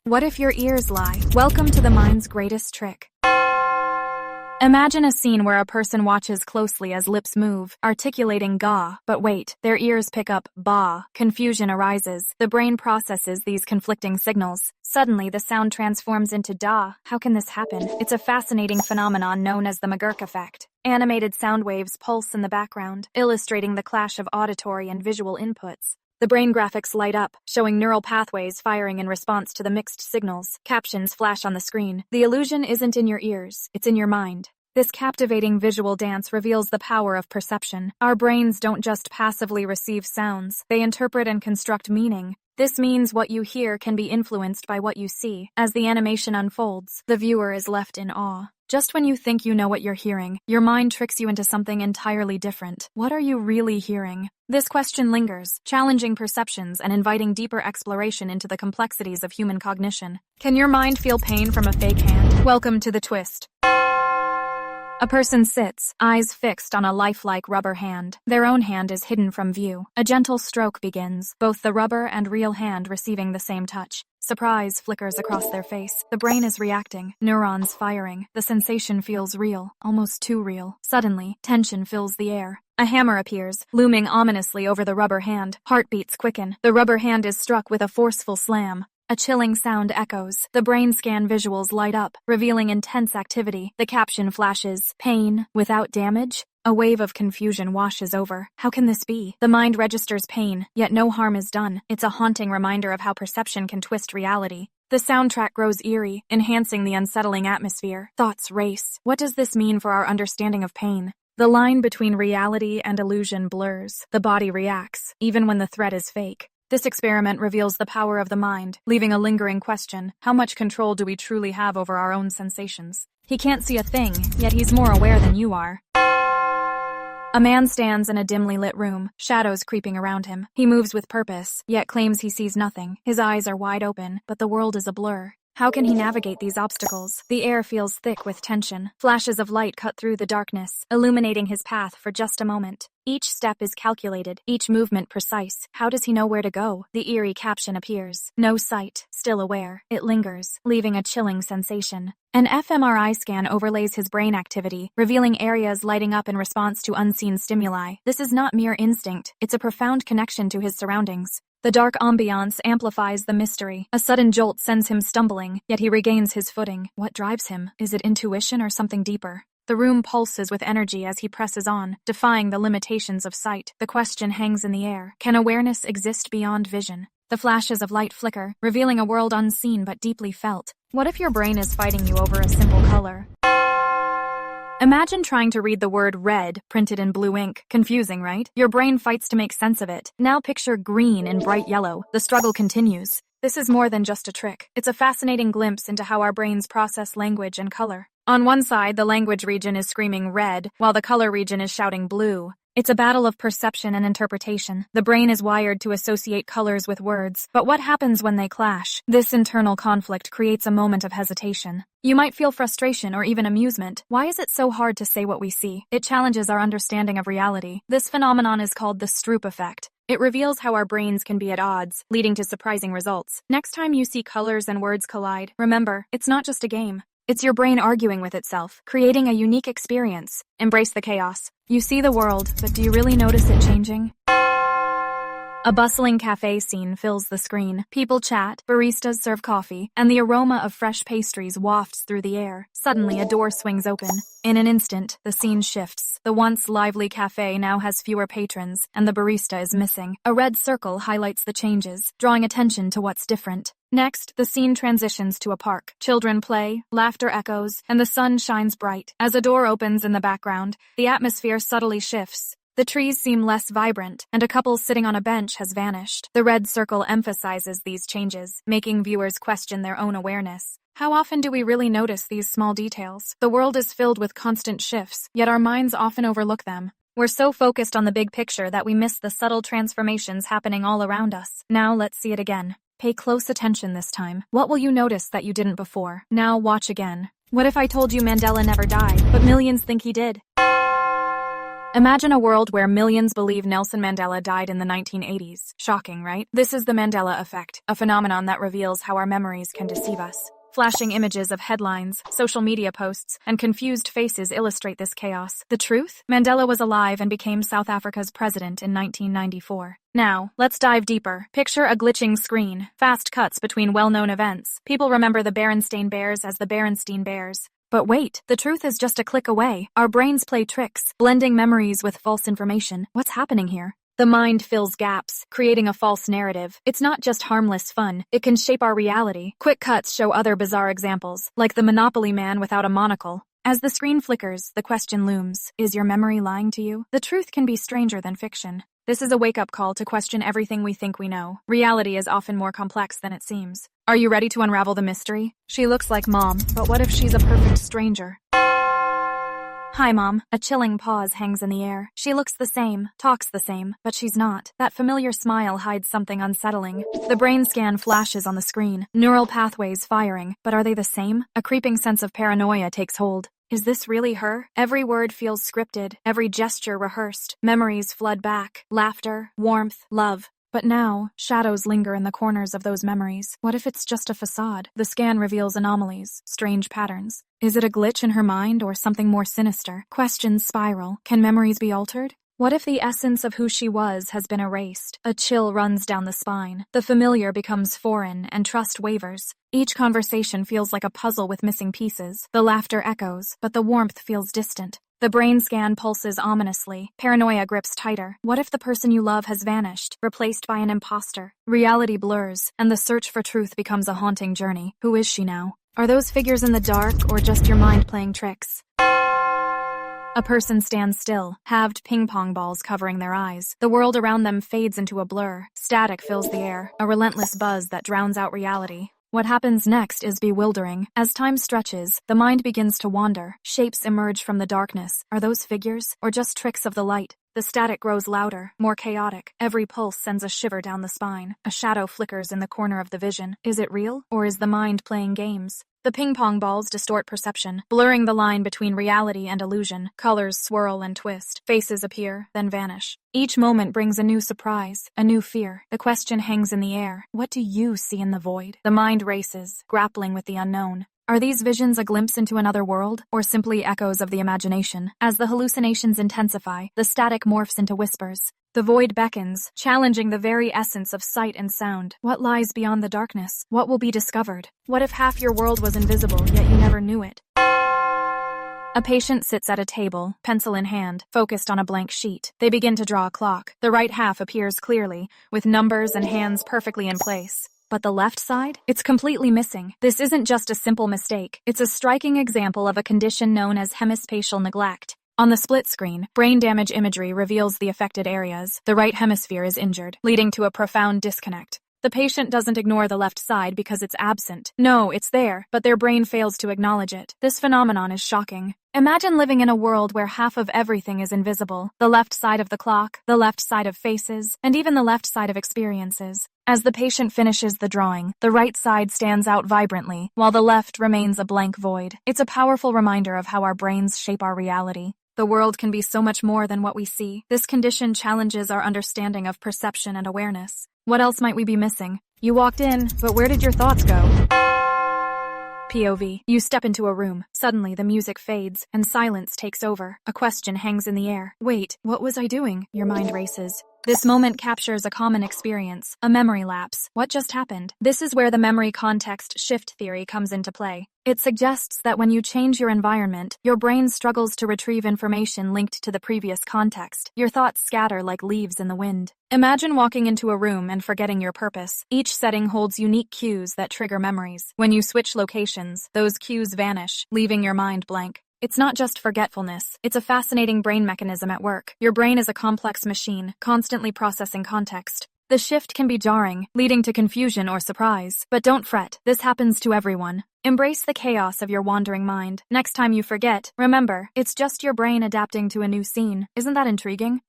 What if your ears lie? Welcome to the mind's greatest trick. Imagine a scene where a person watches closely as lips move, articulating ga, but wait, their ears pick up ba. Confusion arises. The brain processes these conflicting signals. Suddenly, the sound transforms into da. How can this happen? It's a fascinating phenomenon known as the McGurk effect. Animated sound waves pulse in the background, illustrating the clash of auditory and visual inputs. The brain graphics light up, showing neural pathways firing in response to the mixed signals. Captions flash on the screen. The illusion isn't in your ears, it's in your mind. This captivating visual dance reveals the power of perception. Our brains don't just passively receive sounds, they interpret and construct meaning. This means what you hear can be influenced by what you see. As the animation unfolds, the viewer is left in awe. Just when you think you know what you're hearing, your mind tricks you into something entirely different. What are you really hearing? This question lingers, challenging perceptions and inviting deeper exploration into the complexities of human cognition. Can your mind feel pain from a fake hand? Welcome to the twist. A person sits, eyes fixed on a lifelike rubber hand. Their own hand is hidden from view. A gentle stroke begins, both the rubber and real hand receiving the same touch. Surprise flickers across their face. The brain is reacting, neurons firing. The sensation feels real, almost too real. Suddenly, tension fills the air. A hammer appears, looming ominously over the rubber hand. Heartbeats quicken. The rubber hand is struck with a forceful slam. A chilling sound echoes. The brain scan visuals light up, revealing intense activity. The caption flashes, pain without damage? A wave of confusion washes over. How can this be? The mind registers pain, yet no harm is done. It's a haunting reminder of how perception can twist reality. The soundtrack grows eerie, enhancing the unsettling atmosphere. Thoughts race. What does this mean for our understanding of pain? The line between reality and illusion blurs. The body reacts, even when the threat is fake. This experiment reveals the power of the mind, leaving a lingering question. How much control do we truly have over our own sensations? He can't see a thing, yet he's more aware than you are. A man stands in a dimly lit room, shadows creeping around him. He moves with purpose, yet claims he sees nothing. His eyes are wide open, but the world is a blur. How can he navigate these obstacles? The air feels thick with tension. Flashes of light cut through the darkness, illuminating his path for just a moment. Each step is calculated, each movement precise. How does he know where to go? The eerie caption appears. No sight, still aware. It lingers, leaving a chilling sensation. An fMRI scan overlays his brain activity, revealing areas lighting up in response to unseen stimuli. This is not mere instinct, it's a profound connection to his surroundings. The dark ambiance amplifies the mystery. A sudden jolt sends him stumbling, yet he regains his footing. What drives him? Is it intuition or something deeper? The room pulses with energy as he presses on, defying the limitations of sight. The question hangs in the air. Can awareness exist beyond vision? The flashes of light flicker, revealing a world unseen but deeply felt. What if your brain is fighting you over a simple color? Imagine trying to read the word red printed in blue ink. Confusing, right? Your brain fights to make sense of it. Now picture green in bright yellow. The struggle continues. This is more than just a trick. It's a fascinating glimpse into how our brains process language and color. On one side, the language region is screaming red, while the color region is shouting blue. It's a battle of perception and interpretation. The brain is wired to associate colors with words, but what happens when they clash? This internal conflict creates a moment of hesitation. You might feel frustration or even amusement. Why is it so hard to say what we see? It challenges our understanding of reality. This phenomenon is called the Stroop effect. It reveals how our brains can be at odds, leading to surprising results. Next time you see colors and words collide, remember, it's not just a game. It's your brain arguing with itself, creating a unique experience. Embrace the chaos. You see the world, but do you really notice it changing? A bustling cafe scene fills the screen. People chat, baristas serve coffee, and the aroma of fresh pastries wafts through the air. Suddenly, a door swings open. In an instant, the scene shifts. The once lively cafe now has fewer patrons, and the barista is missing. A red circle highlights the changes, drawing attention to what's different. Next, the scene transitions to a park. Children play, laughter echoes, and the sun shines bright. As a door opens in the background, the atmosphere subtly shifts. The trees seem less vibrant, and a couple sitting on a bench has vanished. The red circle emphasizes these changes, making viewers question their own awareness. How often do we really notice these small details? The world is filled with constant shifts, yet our minds often overlook them. We're so focused on the big picture that we miss the subtle transformations happening all around us. Now let's see it again. Pay close attention this time. What will you notice that you didn't before? Now watch again. What if I told you Mandela never died, but millions think he did? Imagine a world where millions believe Nelson Mandela died in the 1980s. Shocking, right? This is the Mandela effect, a phenomenon that reveals how our memories can deceive us. Flashing images of headlines, social media posts, and confused faces illustrate this chaos. The truth? Mandela was alive and became South Africa's president in 1994. Now, let's dive deeper. Picture a glitching screen, fast cuts between well-known events. People remember the Berenstain Bears as the Berenstein Bears. But wait, the truth is just a click away. Our brains play tricks, blending memories with false information. What's happening here? The mind fills gaps, creating a false narrative. It's not just harmless fun. It can shape our reality. Quick cuts show other bizarre examples, like the Monopoly man without a monocle. As the screen flickers, the question looms, is your memory lying to you? The truth can be stranger than fiction. This is a wake-up call to question everything we think we know. Reality is often more complex than it seems. Are you ready to unravel the mystery? She looks like Mom, but what if she's a perfect stranger? Hi, Mom. A chilling pause hangs in the air. She looks the same, talks the same, but she's not. That familiar smile hides something unsettling. The brain scan flashes on the screen, neural pathways firing, but are they the same? A creeping sense of paranoia takes hold. Is this really her? Every word feels scripted, every gesture rehearsed. Memories flood back. Laughter, warmth, love. But now, shadows linger in the corners of those memories. What if it's just a facade? The scan reveals anomalies, strange patterns. Is it a glitch in her mind or something more sinister? Questions spiral. Can memories be altered? What if the essence of who she was has been erased? A chill runs down the spine. The familiar becomes foreign and trust wavers. Each conversation feels like a puzzle with missing pieces. The laughter echoes, but the warmth feels distant. The brain scan pulses ominously. Paranoia grips tighter. What if the person you love has vanished, replaced by an imposter? Reality blurs, and the search for truth becomes a haunting journey. Who is she now? Are those figures in the dark or just your mind playing tricks? A person stands still, halved ping-pong balls covering their eyes. The world around them fades into a blur. Static fills the air, a relentless buzz that drowns out reality. What happens next is bewildering. As time stretches, the mind begins to wander. Shapes emerge from the darkness. Are those figures, or just tricks of the light? The static grows louder, more chaotic. Every pulse sends a shiver down the spine. A shadow flickers in the corner of the vision. Is it real, or is the mind playing games? The ping-pong balls distort perception, blurring the line between reality and illusion. Colors swirl and twist. Faces appear, then vanish. Each moment brings a new surprise, a new fear. The question hangs in the air. What do you see in the void? The mind races, grappling with the unknown. Are these visions a glimpse into another world, or simply echoes of the imagination? As the hallucinations intensify, the static morphs into whispers. The void beckons, challenging the very essence of sight and sound. What lies beyond the darkness? What will be discovered? What if half your world was invisible, yet you never knew it? A patient sits at a table, pencil in hand, focused on a blank sheet. They begin to draw a clock. The right half appears clearly, with numbers and hands perfectly in place. But the left side? It's completely missing. This isn't just a simple mistake. It's a striking example of a condition known as hemispatial neglect. On the split screen, brain damage imagery reveals the affected areas. The right hemisphere is injured, leading to a profound disconnect. The patient doesn't ignore the left side because it's absent. No, it's there, but their brain fails to acknowledge it. This phenomenon is shocking. Imagine living in a world where half of everything is invisible. The left side of the clock, the left side of faces, and even the left side of experiences. As the patient finishes the drawing, the right side stands out vibrantly, while the left remains a blank void. It's a powerful reminder of how our brains shape our reality. The world can be so much more than what we see. This condition challenges our understanding of perception and awareness. What else might we be missing? You walked in, but where did your thoughts go? POV. You step into a room. Suddenly, the music fades, and silence takes over. A question hangs in the air. Wait, what was I doing? Your mind races. This moment captures a common experience, a memory lapse. What just happened? This is where the memory context shift theory comes into play. It suggests that when you change your environment, your brain struggles to retrieve information linked to the previous context. Your thoughts scatter like leaves in the wind. Imagine walking into a room and forgetting your purpose. Each setting holds unique cues that trigger memories. When you switch locations, those cues vanish, leaving your mind blank. It's not just forgetfulness, it's a fascinating brain mechanism at work. Your brain is a complex machine, constantly processing context. The shift can be jarring, leading to confusion or surprise. But don't fret, this happens to everyone. Embrace the chaos of your wandering mind. Next time you forget, remember, it's just your brain adapting to a new scene. Isn't that intriguing?